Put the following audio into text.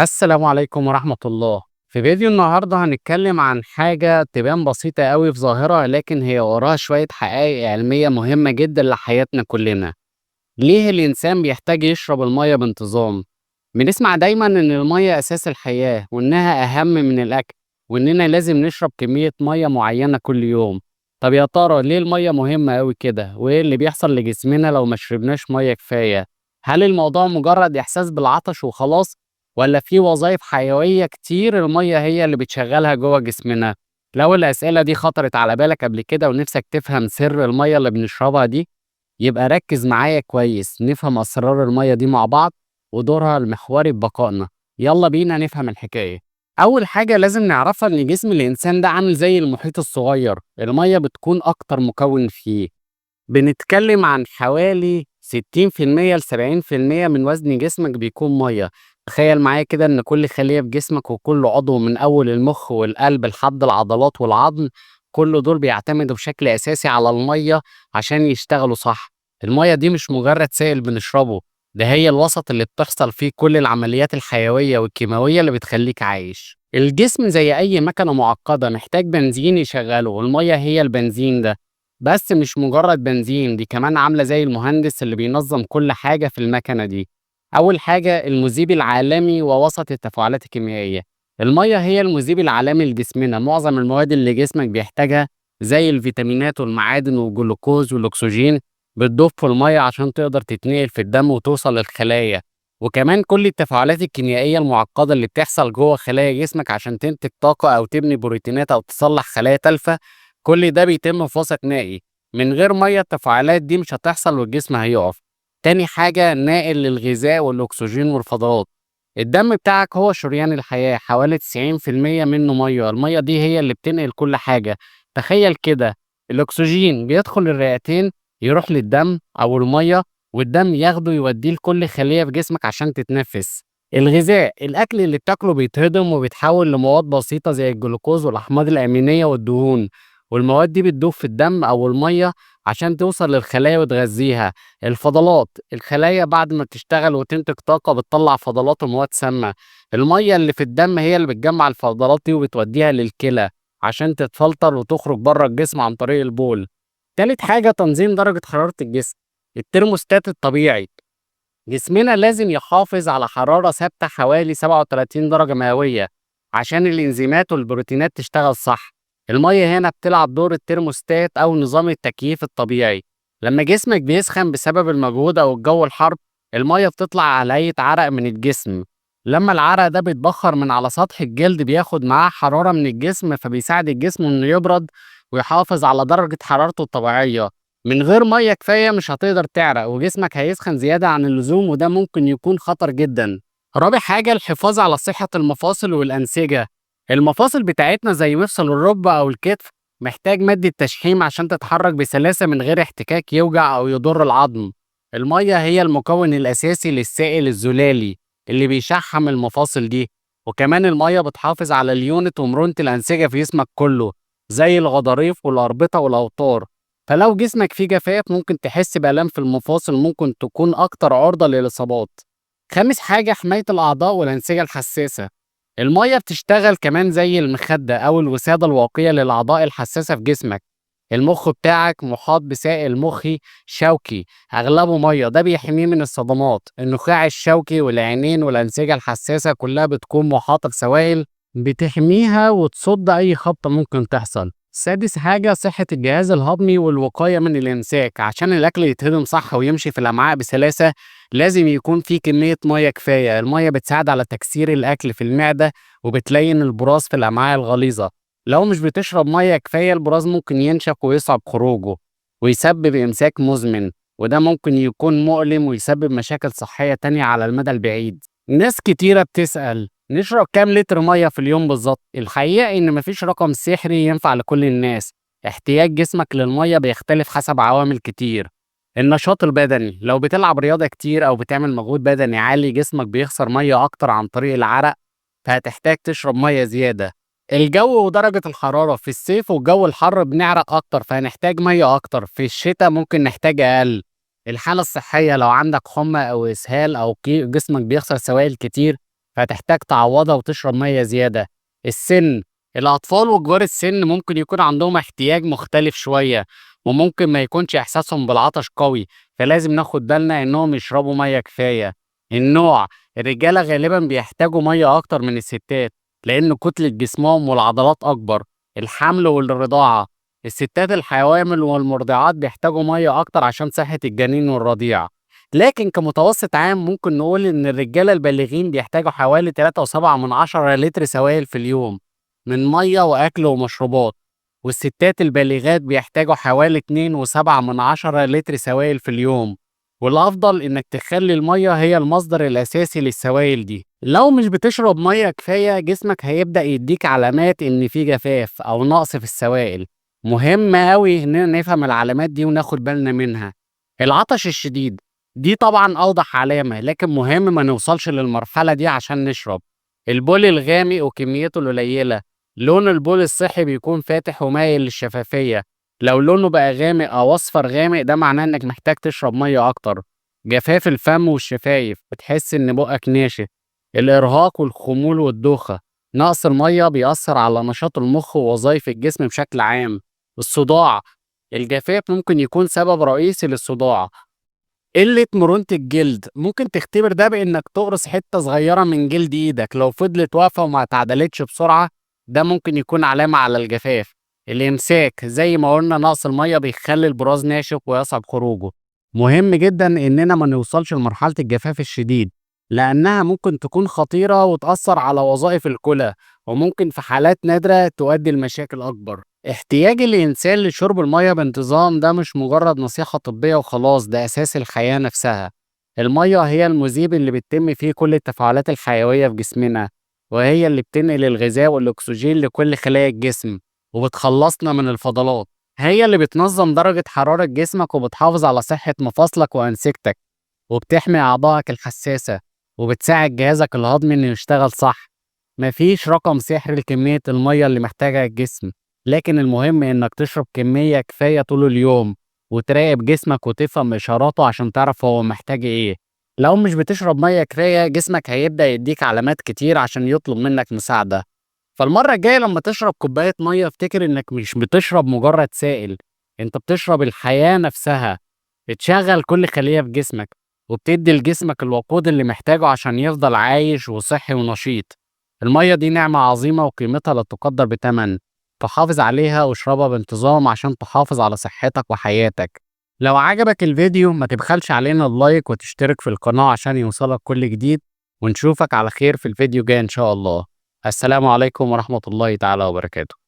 السلام عليكم ورحمة الله. في فيديو النهاردة هنتكلم عن حاجة تبان بسيطة قوي في ظاهرة، لكن هي وراها شوية حقائق علمية مهمة جدا لحياتنا كلنا. ليه الإنسان بيحتاج يشرب المية بانتظام؟ بنسمع دايما إن المية أساس الحياة وإنها أهم من الأكل، وإننا لازم نشرب كمية مية معينة كل يوم. طب يا ترى ليه المية مهمة قوي كده؟ وإيه اللي بيحصل لجسمنا لو ما شربناش مية كفاية؟ هل الموضوع مجرد إحساس بالعطش وخلاص؟ ولا في وظائف حيوية كتير المية هي اللي بتشغلها جوه جسمنا؟ لو الأسئلة دي خطرت على بالك قبل كده ونفسك تفهم سر المية اللي بنشربها دي، يبقى ركز معايا كويس نفهم أسرار المية دي مع بعض ودورها المحوري في بقائنا. يلا بينا نفهم الحكاية. أول حاجة لازم نعرفها إن جسم الإنسان ده عامل زي المحيط الصغير، المية بتكون أكتر مكون فيه. بنتكلم عن حوالي 60% ل 70% من وزن جسمك بيكون مية. تخيل معايا كده إن كل خلية في جسمك وكل عضو من أول المخ والقلب لحد العضلات والعظم، كل دول بيعتمدوا بشكل أساسي على المية عشان يشتغلوا صح. المية دي مش مجرد سائل بنشربه، ده هي الوسط اللي بتحصل فيه كل العمليات الحيوية والكيماوية اللي بتخليك عايش. الجسم زي أي مكنة معقدة محتاج بنزين يشغله، والمية هي البنزين ده. بس مش مجرد بنزين، دي كمان عاملة زي المهندس اللي بينظم كل حاجة في المكنة دي. أول حاجة المذيب العالمي ووسط التفاعلات الكيميائية. المية هي المذيب العالمي لجسمنا، معظم المواد اللي جسمك بيحتاجها زي الفيتامينات والمعادن والجلوكوز والأكسجين بتدوب في المية عشان تقدر تتنقل في الدم وتوصل للخلايا. وكمان كل التفاعلات الكيميائية المعقدة اللي بتحصل جوه خلايا جسمك عشان تنتج طاقة أو تبني بروتينات أو تصلح خلايا تالفة، كل ده بيتم في وسط نائي. من غير ميه التفاعلات دي مش هتحصل والجسم هيقف. تاني حاجة ناقل للغذاء والأكسجين والفضلات. الدم بتاعك هو شريان الحياة، حوالي 90% منه ميه، الميه دي هي اللي بتنقل كل حاجة. تخيل كده، الأكسجين بيدخل الرئتين يروح للدم أو الميه، والدم ياخده يوديه لكل خلية في جسمك عشان تتنفس. الغذاء، الأكل اللي بتاكله بيتهضم وبيتحول لمواد بسيطة زي الجلوكوز والأحماض الأمينية والدهون، والمواد دي بتدوب في الدم أو المَيّة عشان توصل للخلايا وتغذيها. الفضلات، الخلايا بعد ما بتشتغل وتنتج طاقة بتطلّع فضلات ومواد سامة. المَيّة اللي في الدم هي اللي بتجمّع الفضلات دي وبتوديها للكلى عشان تتفلتر وتخرج برّه الجسم عن طريق البول. تالت حاجة تنظيم درجة حرارة الجسم. الترموستات الطبيعي، جسمنا لازم يحافظ على حرارة ثابتة حوالي 37 درجة مئوية عشان الإنزيمات والبروتينات تشتغل صح. المية هنا بتلعب دور الترموستات أو نظام التكييف الطبيعي. لما جسمك بيسخن بسبب المجهود أو الجو الحر، المية بتطلع على هيئة عرق من الجسم. لما العرق ده بيتبخر من على سطح الجلد بياخد معاه حرارة من الجسم، فبيساعد الجسم إنه يبرد ويحافظ على درجة حرارته الطبيعية. من غير ميه كفايه مش هتقدر تعرق وجسمك هيسخن زياده عن اللزوم، وده ممكن يكون خطر جدا. رابع حاجه الحفاظ على صحه المفاصل والانسجه. المفاصل بتاعتنا زي مفصل الركبه او الكتف محتاج ماده تشحيم عشان تتحرك بسلاسه من غير احتكاك يوجع او يضر العظم. الميه هي المكون الاساسي للسائل الزلالي اللي بيشحم المفاصل دي. وكمان الميه بتحافظ على ليونه ومرونه الانسجه في جسمك كله، زي الغضاريف والاربطه والاوتار. فلو جسمك فيه جفاف ممكن تحس بآلام في المفاصل، ممكن تكون أكتر عرضة للإصابات. خامس حاجة حماية الأعضاء والأنسجة الحساسة. المية بتشتغل كمان زي المخدة أو الوسادة الواقية للأعضاء الحساسة في جسمك. المخ بتاعك محاط بسائل مخي شوكي أغلبه مية، ده بيحميه من الصدمات. النخاع الشوكي والعينين والأنسجة الحساسة كلها بتكون محاطة بسوائل بتحميها وتصد أي خبطة ممكن تحصل. سادس حاجة صحة الجهاز الهضمي والوقاية من الإمساك. عشان الأكل يتهضم صح ويمشي في الأمعاء بسلاسة لازم يكون فيه كمية مية كفاية. المية بتساعد على تكسير الأكل في المعدة وبتلين البراز في الأمعاء الغليظة. لو مش بتشرب مية كفاية البراز ممكن ينشف ويصعب خروجه ويسبب إمساك مزمن، وده ممكن يكون مؤلم ويسبب مشاكل صحية تانية على المدى البعيد. ناس كتيرة بتسأل نشرب كام لتر مية في اليوم بالظبط؟ الحقيقة إن مفيش رقم سحري ينفع لكل الناس. احتياج جسمك للمية بيختلف حسب عوامل كتير. النشاط البدني، لو بتلعب رياضة كتير أو بتعمل مجهود بدني عالي جسمك بيخسر مية أكتر عن طريق العرق، فهتحتاج تشرب مية زيادة. الجو ودرجة الحرارة، في الصيف والجو الحر بنعرق أكتر فهنحتاج مية أكتر، في الشتاء ممكن نحتاج أقل. الحالة الصحية، لو عندك حمى أو إسهال أو جسمك بيخسر سوائل كتير فتحتاج تعوضها وتشرب مية زيادة. السن، الأطفال وكبار السن ممكن يكون عندهم احتياج مختلف شوية، وممكن ما يكونش إحساسهم بالعطش قوي، فلازم ناخد بالنا إنهم يشربوا مية كفاية. النوع، الرجالة غالبا بيحتاجوا مية أكتر من الستات لأن كتلة جسمهم والعضلات أكبر. الحمل والرضاعة، الستات الحوامل والمرضعات بيحتاجوا مية أكتر عشان صحة الجنين والرضيع. لكن كمتوسط عام ممكن نقول إن الرجالة البالغين بيحتاجوا حوالي 3.7 لتر سوائل في اليوم من مية وأكل ومشروبات، والستات البالغات بيحتاجوا حوالي 2.7 لتر سوائل في اليوم. والأفضل إنك تخلي المية هي المصدر الأساسي للسوائل دي. لو مش بتشرب مية كفاية جسمك هيبدأ يديك علامات إن في جفاف أو نقص في السوائل. مهم أوي إننا نفهم العلامات دي وناخد بالنا منها. العطش الشديد، دي طبعا أوضح علامة، لكن مهم ما نوصلش للمرحلة دي عشان نشرب. البول الغامق وكميته القليلة، لون البول الصحي بيكون فاتح ومايل للشفافية. لو لونه بقى غامق أو أصفر غامق ده معناه إنك محتاج تشرب مية أكتر. جفاف الفم والشفايف، بتحس إن بقك ناشف. الإرهاق والخمول والدوخة، نقص المية بيأثر على نشاط المخ ووظائف الجسم بشكل عام. الصداع، الجفاف ممكن يكون سبب رئيسي للصداع. قلة مرونة الجلد، ممكن تختبر ده بإنك تقرص حتة صغيرة من جلد إيدك، لو فضلت واقفة وما اتعدلتش بسرعة ده ممكن يكون علامة على الجفاف. الإمساك، زي ما قلنا نقص المية بيخلي البراز ناشف ويصعب خروجه. مهم جدا إننا ما نوصلش لمرحلة الجفاف الشديد، لأنها ممكن تكون خطيرة وتأثر على وظائف الكلى، وممكن في حالات نادرة تؤدي لمشاكل أكبر. احتياج الإنسان لشرب المية بانتظام ده مش مجرد نصيحة طبية وخلاص، ده أساس الحياة نفسها. المية هي المذيب اللي بتتم فيه كل التفاعلات الحيوية في جسمنا، وهي اللي بتنقل الغذاء والأكسجين لكل خلايا الجسم، وبتخلصنا من الفضلات. هي اللي بتنظم درجة حرارة جسمك وبتحافظ على صحة مفاصلك وأنسجتك، وبتحمي أعضائك الحساسة، وبتساعد جهازك الهضمي إنه يشتغل صح. مفيش رقم سحري لكمية المية اللي محتاجها الجسم، لكن المهم إنك تشرب كمية كفاية طول اليوم، وتراقب جسمك وتفهم إشاراته عشان تعرف هو محتاج إيه. لو مش بتشرب مية كفاية جسمك هيبدأ يديك علامات كتير عشان يطلب منك مساعدة. فالمرة الجاية لما تشرب كوباية مية افتكر إنك مش بتشرب مجرد سائل، أنت بتشرب الحياة نفسها. بتشغل كل خلية في جسمك، وبتدي لجسمك الوقود اللي محتاجه عشان يفضل عايش وصحي ونشيط. المية دي نعمة عظيمة وقيمتها لا تقدر بتمن. فحافظ عليها واشربها بانتظام عشان تحافظ على صحتك وحياتك. لو عجبك الفيديو ما تبخلش علينا اللايك وتشترك في القناة عشان يوصلك كل جديد، ونشوفك على خير في الفيديو جاي إن شاء الله. السلام عليكم ورحمة الله تعالى وبركاته.